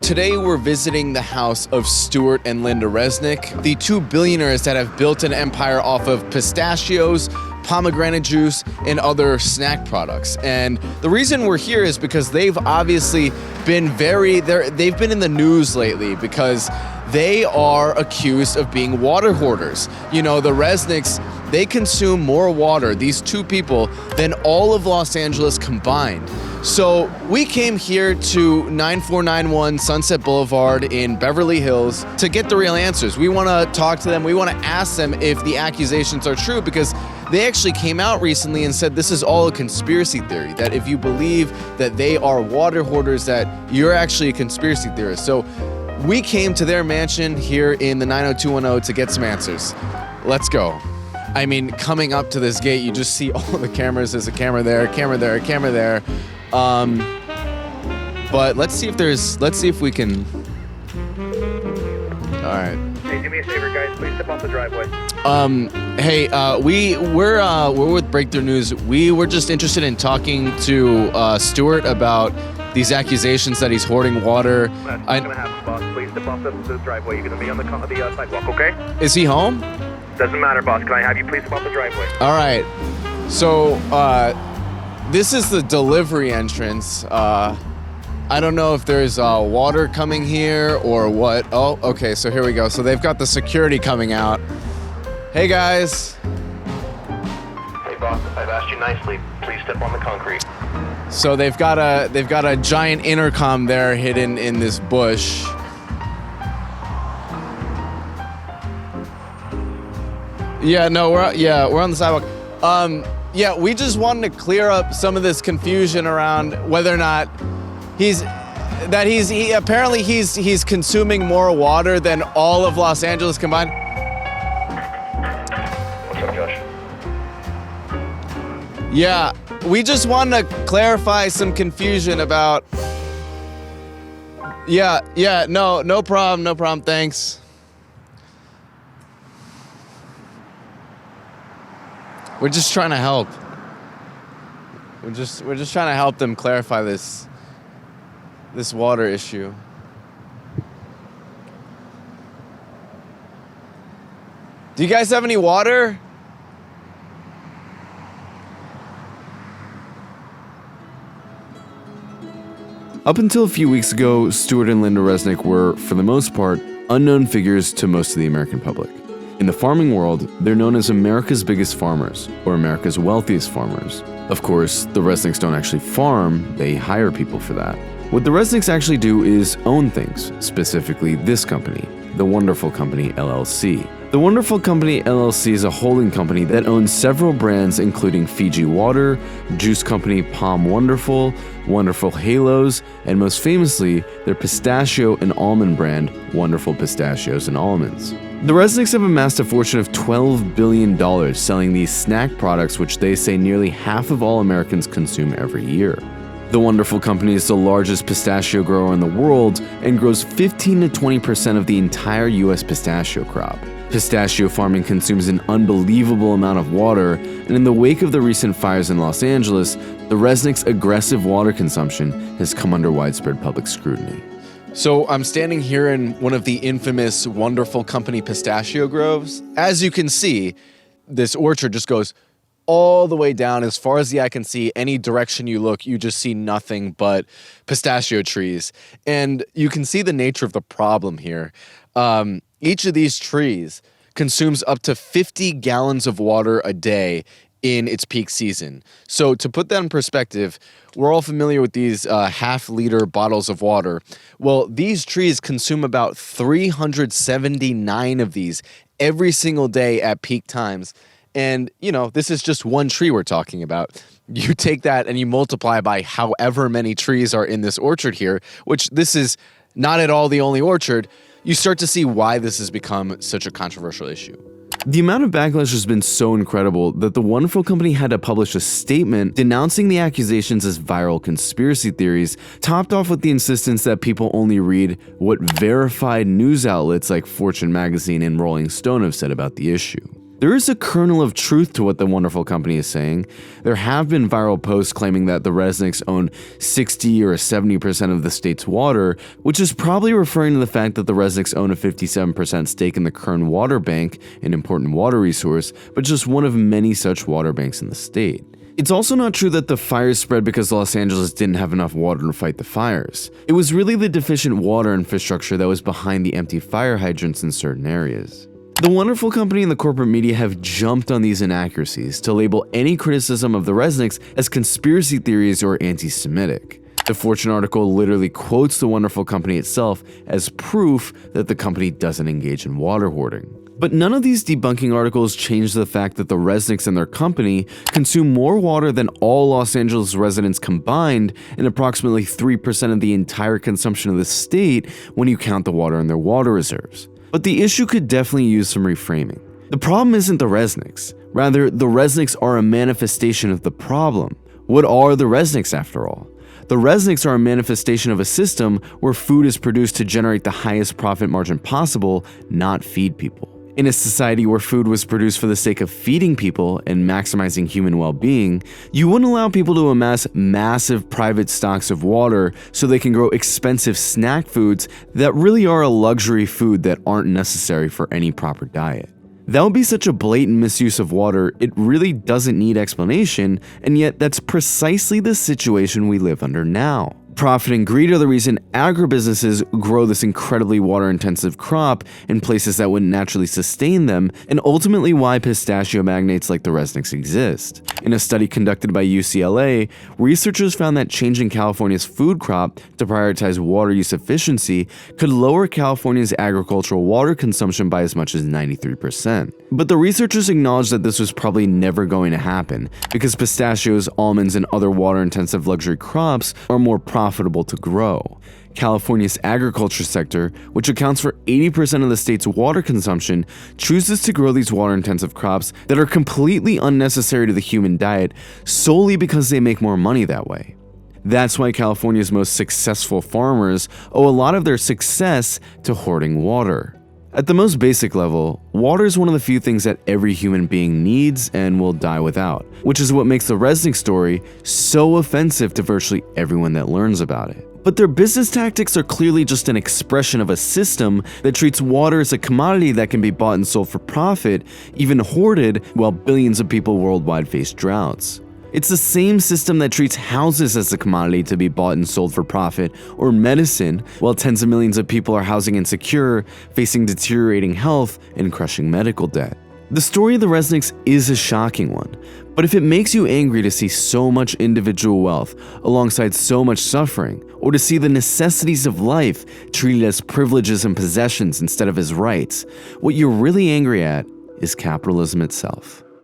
Today we're visiting the house of Stuart and Linda Resnick, the two billionaires that have built an empire off of pistachios, pomegranate juice, and other snack products. And the reason we're here is because they've obviously been they've been in the news lately because they are accused of being water hoarders. You know, the Resniks, they consume more water, these two people, than all of Los Angeles combined. So we came here to 9491 Sunset Boulevard in Beverly Hills to get the real answers. We want to talk to them. We want to ask them if the accusations are true, because they actually came out recently and said this is all a conspiracy theory, that if you believe that they are water hoarders, that you're actually a conspiracy theorist. So we came to their mansion here in the 90210 to get some answers. Let's go. I mean, coming up to this gate, you just see all the cameras. There's a camera there, a camera there, a camera there. But let's see if we can. All right. Hey, do me a favor, guys. Please step off the driveway. Hey, we're with Breakthrough News. We were just interested in talking to Stuart about these accusations that he's hoarding water. That's not gonna happen, boss. Please step off the driveway. You're gonna be on the sidewalk, okay? Is he home? Doesn't matter, boss. Can I have you please step off the driveway? All right. So, this is the delivery entrance. I don't know if there's water coming here or what. Oh, okay, so here we go. So they've got the security coming out. Hey, guys. Hey, boss. I've asked you nicely. Please step on the concrete. So they've got a giant intercom there hidden in this bush. Yeah, no, we're on the sidewalk. Yeah, we just wanted to clear up some of this confusion around whether or not he's consuming more water than all of Los Angeles combined. What's up, Josh? Yeah, we just wanted to clarify some confusion about. Yeah, no problem, thanks. We're just trying to help. We're just trying to help them clarify this water issue. Do you guys have any water? Up until a few weeks ago, Stuart and Linda Resnick were, for the most part, unknown figures to most of the American public. In the farming world, they're known as America's biggest farmers, or America's wealthiest farmers. Of course, the Resnicks don't actually farm, they hire people for that. What the Resnicks actually do is own things, specifically this company, The Wonderful Company, LLC. The Wonderful Company, LLC is a holding company that owns several brands including Fiji Water, Juice Company Palm Wonderful, Wonderful Halos, and most famously, their pistachio and almond brand, Wonderful Pistachios and Almonds. The Resnicks have amassed a fortune of $12 billion selling these snack products, which they say nearly half of all Americans consume every year. The Wonderful Company is the largest pistachio grower in the world and grows 15 to 20% of the entire U.S. pistachio crop. Pistachio farming consumes an unbelievable amount of water, and in the wake of the recent fires in Los Angeles, the Resnick's aggressive water consumption has come under widespread public scrutiny. So I'm standing here in one of the infamous Wonderful Company pistachio groves. As you can see, this orchard just goes all the way down as far as the eye can see. Any direction you look, you just see nothing but pistachio trees. And you can see the nature of the problem here. Each of these trees consumes up to 50 gallons of water a day in its peak season. So to put that in perspective, we're all familiar with these half-liter bottles of water. Well, these trees consume about 379 of these every single day at peak times. And, you know, this is just one tree we're talking about. You take that and you multiply by however many trees are in this orchard here, which this is not at all the only orchard. You start to see why this has become such a controversial issue. The amount of backlash has been so incredible that the Wonderful Company had to publish a statement denouncing the accusations as viral conspiracy theories, topped off with the insistence that people only read what verified news outlets like Fortune magazine and Rolling Stone have said about the issue. There is a kernel of truth to what the wonderful company is saying. There have been viral posts claiming that the Resniks own 60 or 70% of the state's water, which is probably referring to the fact that the Resniks own a 57% stake in the Kern Water Bank, an important water resource, but just one of many such water banks in the state. It's also not true that the fires spread because Los Angeles didn't have enough water to fight the fires. It was really the deficient water infrastructure that was behind the empty fire hydrants in certain areas. The wonderful company and the corporate media have jumped on these inaccuracies to label any criticism of the Resniks as conspiracy theories or anti-Semitic. The Fortune article literally quotes the wonderful company itself as proof that the company doesn't engage in water hoarding. But none of these debunking articles change the fact that the Resniks and their company consume more water than all Los Angeles residents combined and approximately 3% of the entire consumption of the state when you count the water in their water reserves. But the issue could definitely use some reframing. The problem isn't the Resniks. Rather, the Resniks are a manifestation of the problem. What are the Resniks after all? The Resniks are a manifestation of a system where food is produced to generate the highest profit margin possible, not feed people. In a society where food was produced for the sake of feeding people and maximizing human well-being, you wouldn't allow people to amass massive private stocks of water so they can grow expensive snack foods that really are a luxury food that aren't necessary for any proper diet. That would be such a blatant misuse of water, it really doesn't need explanation, and yet that's precisely the situation we live under now. Profit and greed are the reason agribusinesses grow this incredibly water-intensive crop in places that wouldn't naturally sustain them, and ultimately why pistachio magnates like the Resniks exist. In a study conducted by UCLA, researchers found that changing California's food crop to prioritize water use efficiency could lower California's agricultural water consumption by as much as 93%. But the researchers acknowledged that this was probably never going to happen, because pistachios, almonds, and other water-intensive luxury crops are more profitable to grow. California's agriculture sector, which accounts for 80% of the state's water consumption, chooses to grow these water-intensive crops that are completely unnecessary to the human diet solely because they make more money that way. That's why California's most successful farmers owe a lot of their success to hoarding water. At the most basic level, water is one of the few things that every human being needs and will die without, which is what makes the Resnick story so offensive to virtually everyone that learns about it. But their business tactics are clearly just an expression of a system that treats water as a commodity that can be bought and sold for profit, even hoarded, while billions of people worldwide face droughts. It's the same system that treats houses as a commodity to be bought and sold for profit, or medicine, while tens of millions of people are housing insecure, facing deteriorating health, and crushing medical debt. The story of the Resniks is a shocking one, but if it makes you angry to see so much individual wealth alongside so much suffering, or to see the necessities of life treated as privileges and possessions instead of as rights, what you're really angry at is capitalism itself.